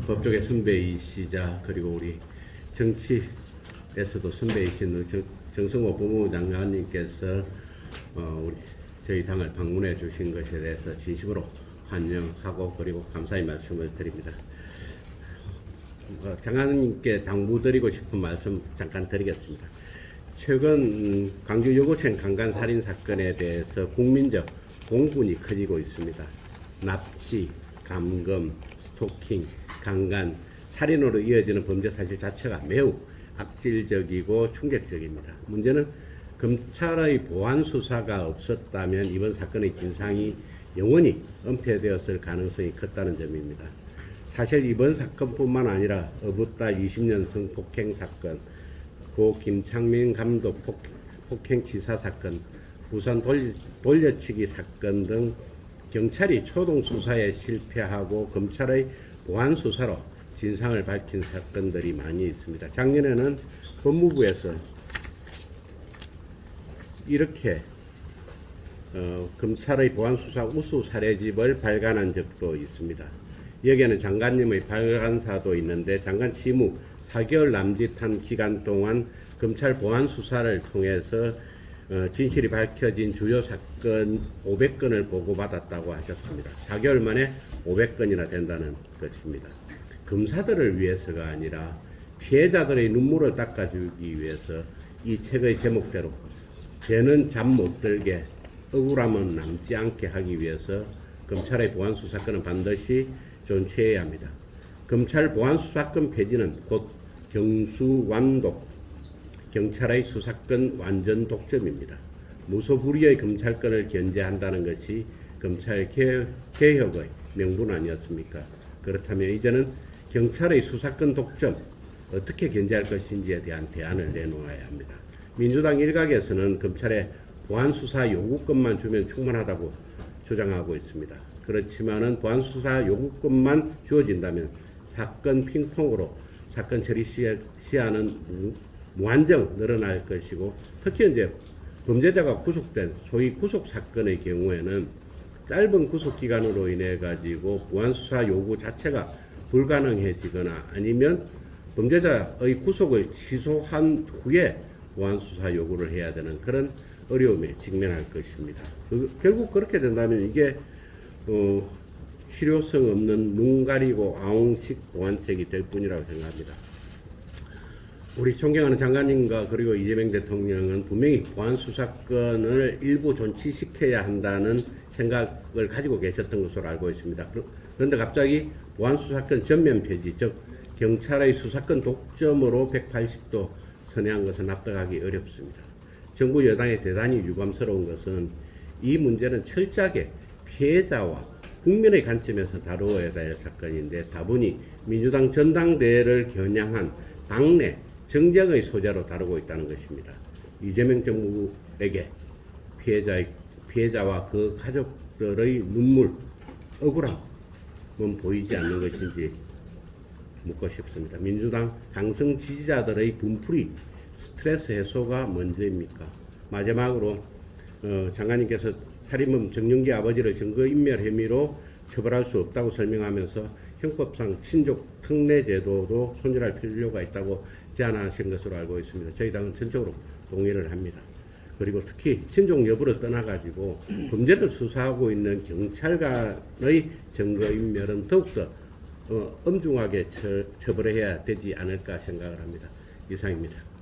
법조계 선배이시자 그리고 우리 정치에서도 선배이신 정성호 법무부 장관님께서 저희 당을 방문해 주신 것에 대해서 진심으로 환영하고 그리고 감사의 말씀을 드립니다. 장관님께 당부드리고 싶은 말씀 잠깐 드리겠습니다. 최근 광주 여고생 강간 살인 사건에 대해서 국민적 공분이 커지고 있습니다. 납치, 감금, 스토킹, 강간, 살인으로 이어지는 범죄 사실 자체가 매우 악질적이고 충격적입니다. 문제는 검찰의 보안 수사가 없었다면 이번 사건의 진상이 영원히 은폐되었을 가능성이 컸다는 점입니다. 사실 이번 사건뿐만 아니라 어붓달 20년 성폭행 사건, 고 김창민 감독 폭행치사 사건, 부산 돌려치기 사건 등 경찰이 초동 수사에 실패하고 검찰의 보안 수사로 진상을 밝힌 사건들이 많이 있습니다. 작년에는 법무부에서 이렇게 검찰의 보안 수사 우수 사례집을 발간한 적도 있습니다. 여기에는 장관님의 발간사도 있는데 장관 취임 4개월 남짓한 기간 동안 검찰 보안 수사를 통해서 진실이 밝혀진 주요 사건 500건을 보고받았다고 하셨습니다. 4개월 만에 500건이나 된다는 것입니다. 검사들을 위해서가 아니라 피해자들의 눈물을 닦아주기 위해서 이 책의 제목대로 죄는 잠 못 들게 억울함은 남지 않게 하기 위해서 검찰의 보안 수사권은 반드시 존치해야 합니다. 검찰 보안 수사권 폐지는 곧 경수완독, 경찰의 수사권 완전 독점입니다. 무소불위의 검찰권을 견제한다는 것이 검찰 개혁의 명분 아니었습니까? 그렇다면 이제는 경찰의 수사권 독점 어떻게 견제할 것인지에 대한 대안을 내놓아야 합니다. 민주당 일각에서는 검찰의 보안 수사 요구권만 주면 충분하다고 주장하고 있습니다. 그렇지만은 보안 수사 요구권만 주어진다면 사건 핑퐁으로 사건 처리 시한은 무한정 늘어날 것이고, 특히 이제 범죄자가 구속된 소위 구속 사건의 경우에는 짧은 구속 기간으로 인해 가지고 보안 수사 요구 자체가 불가능해지거나 아니면 범죄자의 구속을 취소한 후에 보안 수사 요구를 해야 되는 그런 어려움에 직면할 것입니다. 결국 그렇게 된다면 이게 실효성 없는 눈 가리고 아웅식 보안책이 될 뿐이라고 생각합니다. 우리 존경하는 장관님과 그리고 이재명 대통령은 분명히 보안 수사권을 일부 존치시켜야 한다는 생각을 가지고 계셨던 것으로 알고 있습니다. 그런데 갑자기 보안 수사권 전면 폐지, 즉 경찰의 수사권 독점으로 180도 선회한 것은 납득하기 어렵습니다. 정부 여당이 대단히 유감스러운 것은 이 문제는 철저하게 피해자와 국민의 관점에서 다루어야 될 사건인데 다분히 민주당 전당대회를 겨냥한 당내 정쟁의 소재로 다루고 있다는 것입니다. 이재명 정부에게 피해자와 그 가족들의 눈물, 억울함은 보이지 않는 것인지 묻고 싶습니다. 민주당 강성 지지자들의 분풀이 스트레스 해소가 먼저입니까? 마지막으로 장관님께서 살인범 정윤기 아버지를 증거인멸 혐의로 처벌할 수 없다고 설명하면서 형법상 친족 특례 제도도 손질할 필요가 있다고 제안하신 것으로 알고 있습니다. 저희 당은 전적으로 동의를 합니다. 그리고 특히 친족 여부를 떠나가지고 범죄를 수사하고 있는 경찰관의 증거인멸은 더욱더 엄중하게 처벌해야 되지 않을까 생각을 합니다. 이상입니다.